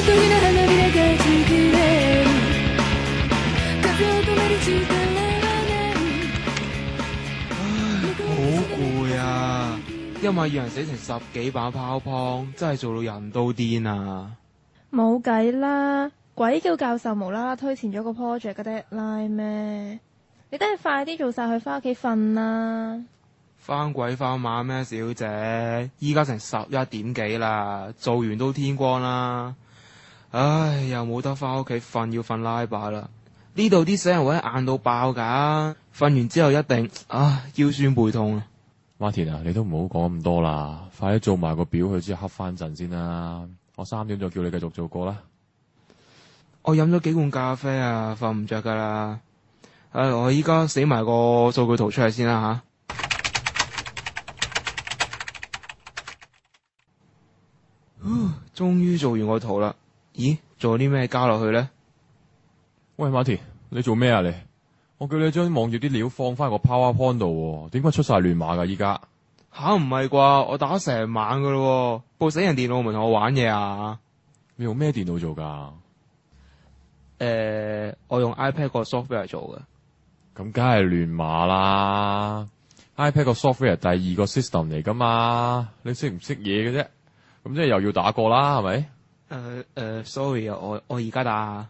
好攰啊！因為要人寫成10幾版 PowerPoint，真係做到人都癲啊！冇計啦，鬼叫教授無啦啦推前咗個 project 嘅 deadline 咩？你都係快啲做晒佢，翻屋企瞓啦。翻鬼翻馬咩，小姐？依家成11點幾啦，做完都天光啦。唉，又冇得翻屋企瞓，要瞓拉把啦。呢度啲死人會硬到爆㗎，瞓完之後一定腰酸背痛啊！馬田啊，你都唔好講咁多啦，快啲做埋個表，佢之後瞌翻陣先啦。我3點就叫你繼續做過啦。我飲咗幾罐咖啡啊，瞓唔着㗎啦。我依家寫埋個數據圖出嚟先啦吓。終於做完個圖啦。咦，做啲咩加落去咧？喂，馬田，你做咩啊你？我叫你將網頁啲料放翻個 PowerPoint 度，點解出晒亂碼噶？依家吓，唔係啩？我打成晚噶咯，部死人電腦咪同我玩嘢啊？你用咩電腦做噶？我用 iPad 個 software 做嘅。咁梗係亂碼啦 ！iPad 個 software 第2個 system 嚟噶嘛？你識唔識嘢嘅啫？咁即係又要打過啦，係咪？sorry 啊，我而家打。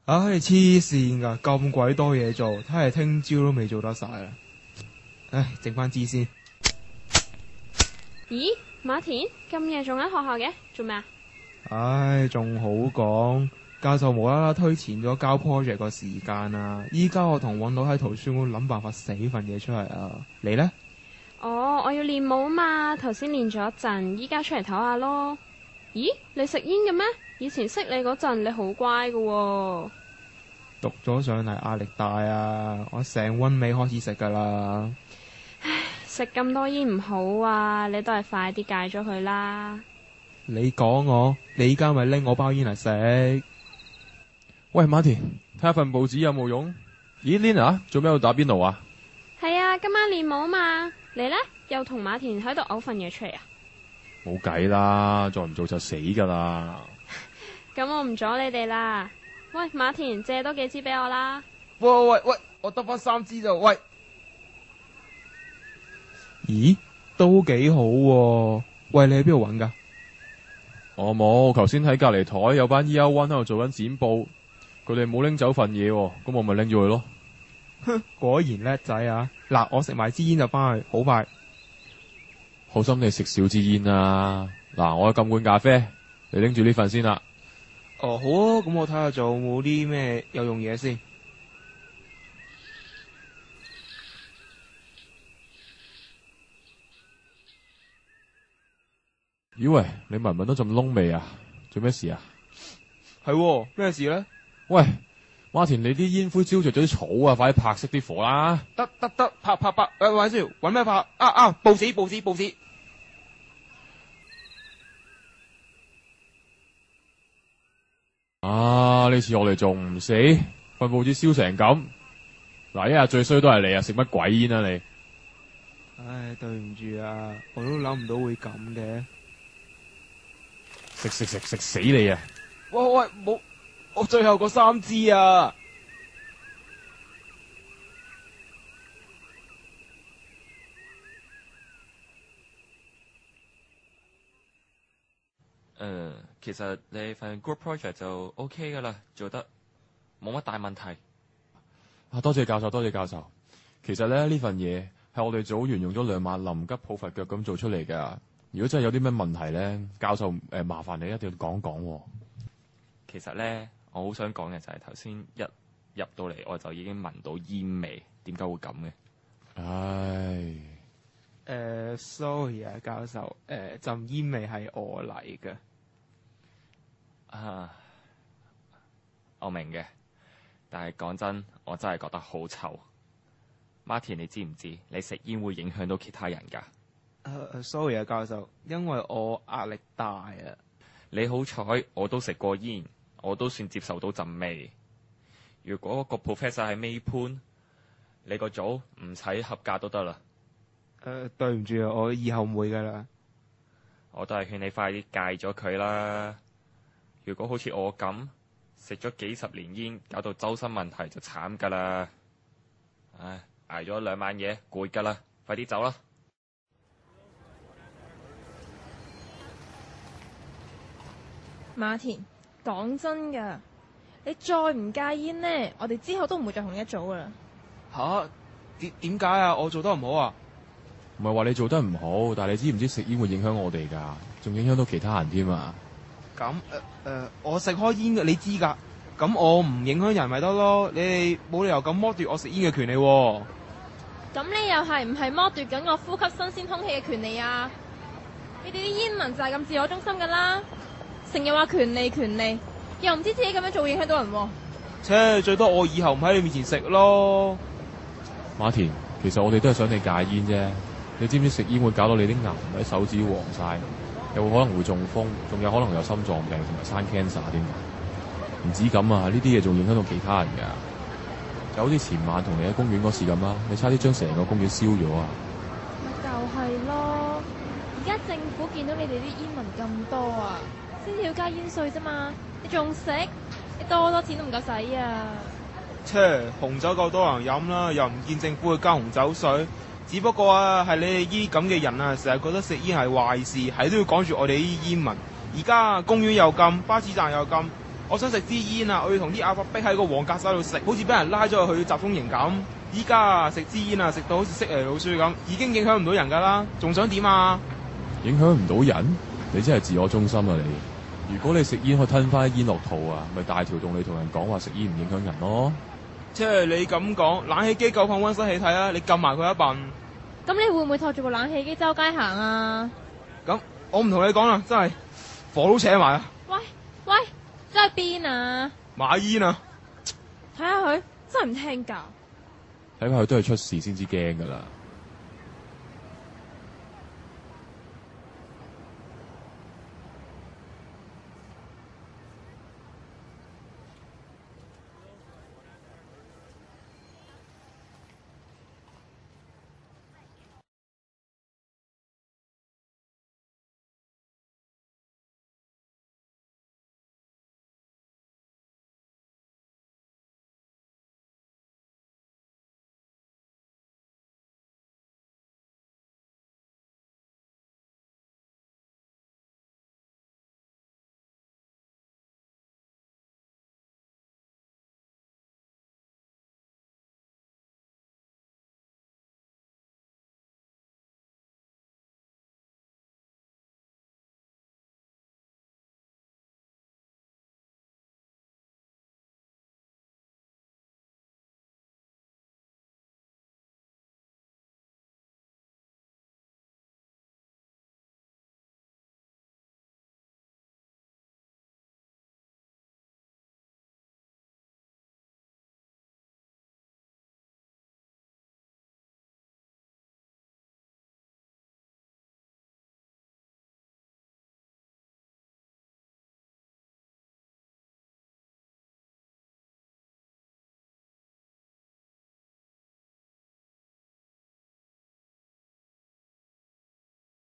唉，黐線噶，咁鬼多嘢做，睇嚟聽朝都未做得晒啦。唉，剩翻支先。咦，馬田咁夜仲喺學校嘅，做咩啊？唉，仲好講，教授無啦啦推前咗交 project 個時間啊！依家我同搵到喺圖書館諗辦法寫份嘢出嚟啊！你呢？哦，我要練舞嘛，頭先練咗一陣，依家出嚟唞下咯。咦，你食煙嘅咩？以前識你嗰陣，你好乖㗎喎。讀咗上嚟壓力大啊！我成溫尾開始食噶啦。唉，食咁多煙唔好啊！你都係快啲戒咗佢啦。你講我，你依家咪拎我包煙嚟食。喂，馬田，睇下份報紙有冇用？咦 ，Lina 做咩喺度打邊爐啊？係啊，今晚練舞嘛。你呢？又同馬田喺度嘔份嘢出嚟啊？冇計啦，再唔做就死噶啦。咁我唔阻你哋啦。喂，馬田，借多幾支俾我啦。喂，我得翻3支咋？喂，咦，都幾好喎。喂，你喺邊度搵噶？我冇，頭先喺隔籬台有班 Year One 喺度做緊剪報，佢哋冇拎走份嘢，咁我咪拎咗佢咯。哼，果然叻仔啊！嗱，我食埋支煙就翻去，好快。好心你食少支煙啊！嗱，我有禁罐咖啡，你拎住呢份先啦。哦，好啊，咁我睇下做冇啲咩有用嘢先。咦喂，你聞唔聞到陣燶味啊？做咩事啊？係咩事咧？喂，馬田，你啲煙灰招着咗啲草啊！快啲拍熄啲火啦！得，拍，喂，先搵咩拍？報紙。呢次我哋仲唔死，份報紙燒成咁。嗱，一日最衰都係你啊！食乜鬼煙啊你？唉，對唔住啊，我都諗唔到會咁嘅。食死你啊！喂，冇，我最後嗰3支啊！其實你份 group project 就 OK 噶啦，做得冇乜大問題。多謝教授。其實咧呢份嘢係我哋組員用咗2晚臨急抱佛腳咁做出嚟㗎。如果真係有啲咩問題咧，教授麻煩你一定要講講。其實咧，我好想講嘅就係頭先一入到嚟我就已經聞到煙味，點解會咁嘅？唉，sorry 啊，教授，陣煙味係我嚟嘅。我明嘅，但係講真，我真係覺得好臭。Martin，你知唔知你食煙會影響到其他人㗎？sorry 啊，教授，因為我壓力大啊。你好彩，我都食過煙，我都算接受到陣味。如果個 professor 係尾潘，你個組唔使合格都得啦。對唔住啊，我以後唔會噶啦。我都係勸你快啲戒咗佢啦。如果好似我咁食咗幾十年煙，搞到周身問題就慘噶啦。唉，捱咗2晚嘢，攰噶啦，快啲走啦。馬田，講真噶，你再唔戒煙呢，我哋之後都唔會再同一組噶啦。吓？點解啊？我做得唔好啊？唔係話你做得唔好，但係你知唔知食煙會影響我哋㗎，仲影響到其他人添啊？咁我食開煙嘅，你知㗎。咁我唔影響人咪得咯？你哋冇理由咁剝奪我食煙嘅權利喎。咁你又係唔係剝奪緊我呼吸新鮮空氣嘅權利啊？你哋啲煙民就係咁自我中心㗎啦，成日話權利權利，又唔知自己咁樣做會影響到人喎。切，最多我以後唔喺你面前食咯。馬田，其實我哋都係想你戒煙啫。你知唔知食煙會搞到你啲牙同埋啲手指黃晒，又可能會中風，仲有可能有心臟病同埋生 cancer 添。唔止咁啊，呢啲嘢仲影響到其他人㗎。就好似前晚同你喺公園嗰時咁啦，你差啲將成個公園燒咗啊！咪就係咯，而家政府見到你哋啲煙民咁多啊，先至要加煙稅啫嘛。你仲食？你多錢都唔夠使啊！切，紅酒夠多人飲啦，又唔見政府去加紅酒稅。只不過啊，係你哋呢啲咁嘅人啊，成日覺得食煙係壞事，係都要趕住我哋啲煙民。而家公園又禁，巴士站又禁，我想食支煙啊，我要同啲阿伯逼喺個黃格山度食，好似俾人拉咗去集中營咁。依家啊，食支煙啊，食到好似識嚟老鼠咁，已經影響唔到人㗎啦，仲想點啊？影響唔到人？你真係自我中心啊你！如果你食煙可以吞翻啲煙落肚啊，咪大條道理同人講話食煙唔影響人咯。即係你咁講，冷氣機夠放溫室氣體啊，你撳埋佢一笨。咁你會唔會托住部冷氣機周街行啊？咁我唔同你講啦，真係火都扯埋啊！喂喂，真係邊啊？買煙啊！睇下佢真係唔聽教。睇下佢都係出事先至驚㗎啦。